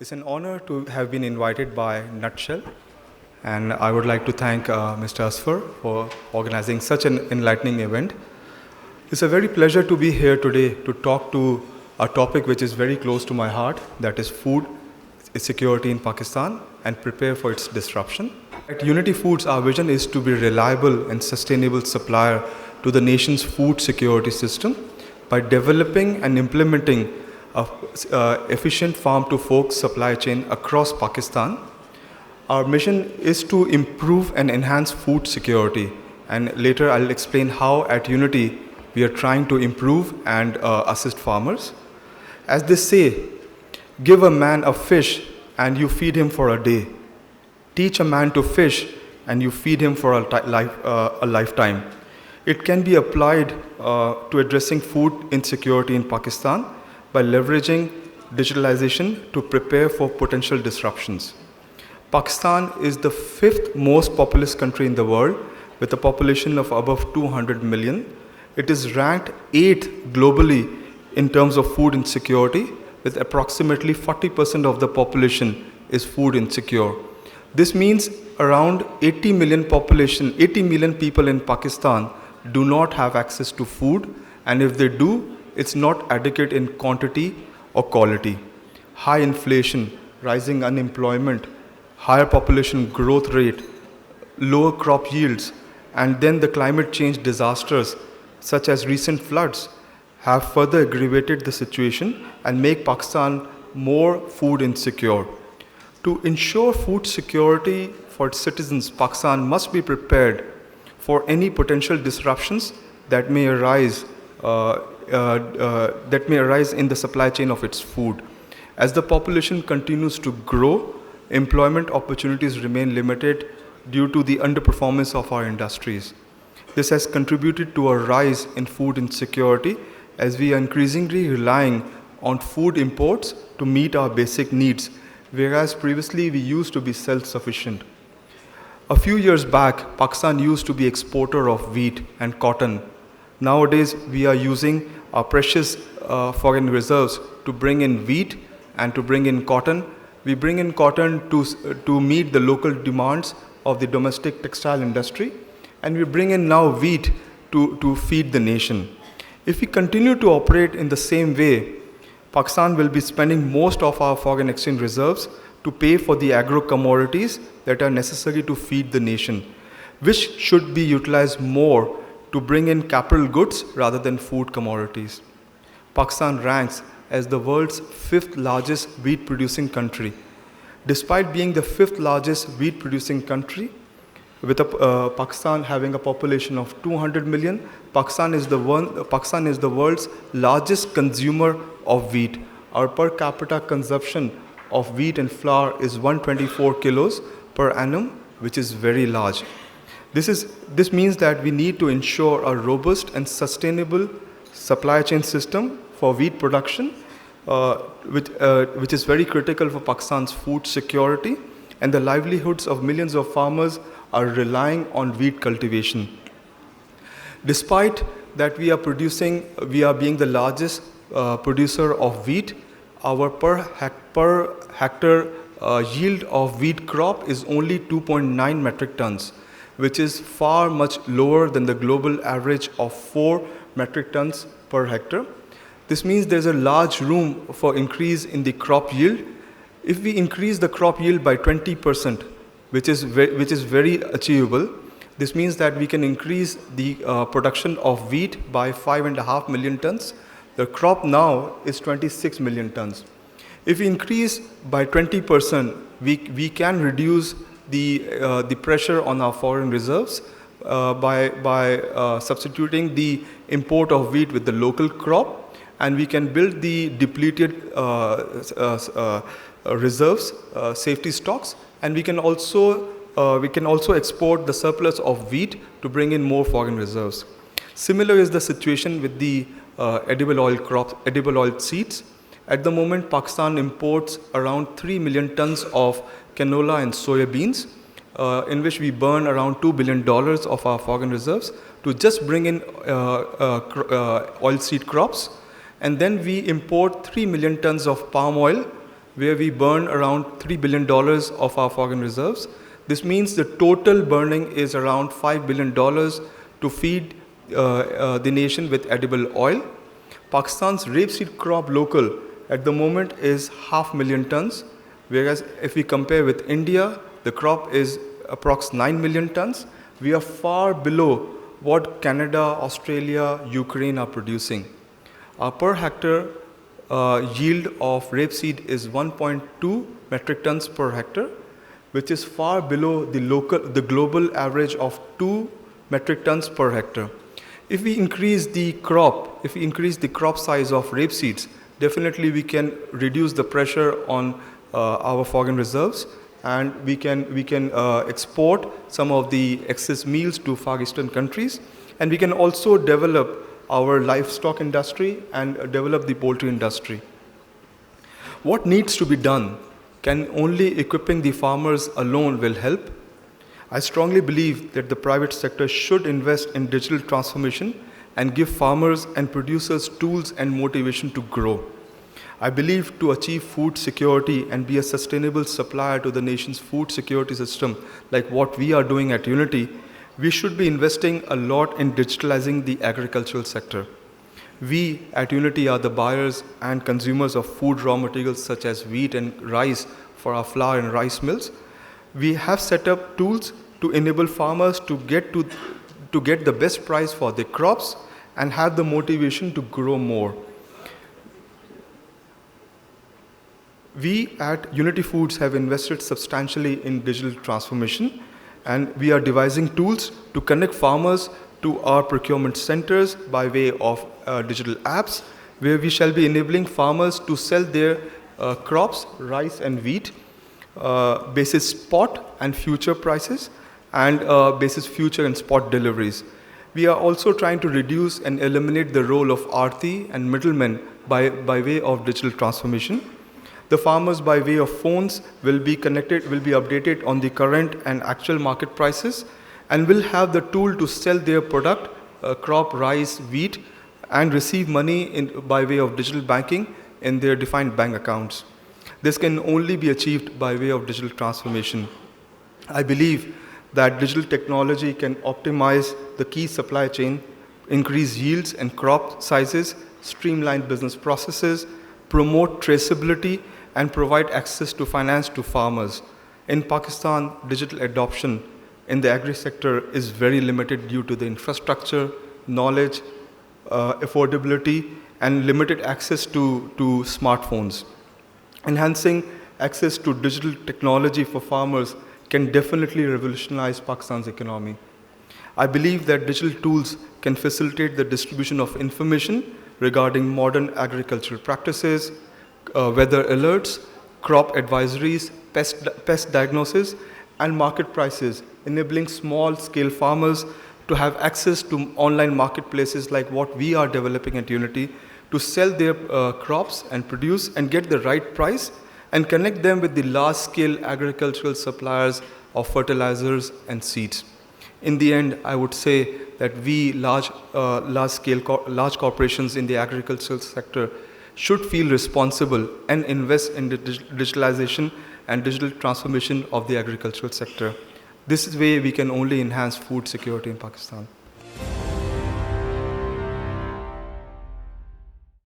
It's an honor to have been invited by Nutshell, and I would like to thank Mr. Asfar for organizing such an enlightening event. It's a very pleasure to be here today to talk to a topic which is very close to my heart, that is food security in Pakistan and prepare for its disruption. At Unity Foods, our vision is to be a reliable and sustainable supplier to the nation's food security system by developing and implementing an efficient farm-to-fork supply chain across Pakistan. Our mission is to improve and enhance food security, and later I'll explain how at Unity we are trying to improve and assist farmers. As they say, give a man a fish and you feed him for a day. Teach a man to fish and you feed him for a lifetime. It can be applied to addressing food insecurity in Pakistan by leveraging digitalization to prepare for potential disruptions. Pakistan is the 5th most populous country in the world with a population of above 200 million. It is ranked 8th globally in terms of food insecurity, with approximately 40% of the population is food insecure. This means around 80 million people in Pakistan do not have access to food, and if they do, it's not adequate in quantity or quality. High inflation, rising unemployment, higher population growth rate, lower crop yields, and then the climate change disasters such as recent floods have further aggravated the situation and make Pakistan more food insecure. To ensure food security for its citizens, Pakistan must be prepared for any potential disruptions that may arise in the supply chain of its food. As the population continues to grow, employment opportunities remain limited due to the underperformance of our industries. This has contributed to a rise in food insecurity as we are increasingly relying on food imports to meet our basic needs, whereas previously we used to be self-sufficient. A few years back, Pakistan used to be exporter of wheat and cotton. Nowadays, we are using our precious foreign reserves to bring in wheat and to bring in cotton. We bring in cotton to meet the local demands of the domestic textile industry, and we bring in now wheat to feed the nation. If we continue to operate in the same way, Pakistan will be spending most of our foreign exchange reserves to pay for the agro commodities that are necessary to feed the nation, which should be utilized more to bring in capital goods rather than food commodities. Pakistan ranks as the world's 5th largest wheat producing country. Despite being the 5th largest wheat producing country, with Pakistan having a population of 200 million, Pakistan is the world's largest consumer of wheat. Our per capita consumption of wheat and flour is 124 kilos per annum, which is very large. This means that we need to ensure a robust and sustainable supply chain system for wheat production, which is very critical for Pakistan's food security, and the livelihoods of millions of farmers are relying on wheat cultivation. Despite that we are being the largest producer of wheat, our per hectare yield of wheat crop is only 2.9 metric tons, which is far much lower than the global average of 4 metric tons per hectare. This means there's a large room for increase in the crop yield. If we increase the crop yield by 20%, which is very achievable, this means that we can increase the production of wheat by 5.5 million tons. The crop now is 26 million tons. If we increase by 20%, we can reduce the pressure on our foreign reserves by substituting the import of wheat with the local crop, and we can build the depleted reserves, safety stocks, and we can also export the surplus of wheat to bring in more foreign reserves. Similar is the situation with the edible oil seeds. At the moment, Pakistan imports around 3 million tons of canola and soya beans, in which we burn around $2 billion of our foreign reserves to just bring in oilseed crops. And then we import 3 million tons of palm oil where we burn around $3 billion of our foreign reserves. This means the total burning is around $5 billion to feed the nation with edible oil. Pakistan's rapeseed crop local at the moment is 500,000 tons, whereas if we compare with India, the crop is approx 9 million tons. We are far below what Canada, Australia, Ukraine are producing. Our per hectare yield of rapeseed is 1.2 metric tons per hectare, which is far below the global average of 2 metric tons per hectare. If we increase the crop size of rapeseeds, definitely we can reduce the pressure on our foreign reserves, and we can export some of the excess meals to Far Eastern countries, and we can also develop our livestock industry and develop the poultry industry. What needs to be done? Can only equipping the farmers alone will help? I strongly believe that the private sector should invest in digital transformation and give farmers and producers tools and motivation to grow. I believe to achieve food security and be a sustainable supplier to the nation's food security system, like what we are doing at Unity, we should be investing a lot in digitalizing the agricultural sector. We at Unity are the buyers and consumers of food raw materials such as wheat and rice for our flour and rice mills. We have set up tools to enable farmers to get the best price for their crops and have the motivation to grow more. We at Unity Foods have invested substantially in digital transformation, and we are devising tools to connect farmers to our procurement centers by way of digital apps, where we shall be enabling farmers to sell their crops, rice and wheat, basis spot and future prices, and basis future and spot deliveries. We are also trying to reduce and eliminate the role of Aarti and middlemen by way of digital transformation. The farmers by way of phones will be updated on the current and actual market prices, and will have the tool to sell their product, crop, rice, wheat, and receive money by way of digital banking in their defined bank accounts. This can only be achieved by way of digital transformation. I believe that digital technology can optimize the key supply chain, increase yields and crop sizes, streamline business processes, promote traceability, and provide access to finance to farmers. In Pakistan, digital adoption in the agri-sector is very limited due to the infrastructure, knowledge, affordability, and limited access to smartphones. Enhancing access to digital technology for farmers can definitely revolutionize Pakistan's economy. I believe that digital tools can facilitate the distribution of information regarding modern agricultural practices, weather alerts, crop advisories, pest diagnosis, and market prices, enabling small-scale farmers to have access to online marketplaces like what we are developing at Unity to sell their crops and produce and get the right price, and connect them with the large-scale agricultural suppliers of fertilizers and seeds. In the end, I would say that we large corporations in the agricultural sector should feel responsible and invest in the digitalization and digital transformation of the agricultural sector. This is the way we can only enhance food security in Pakistan.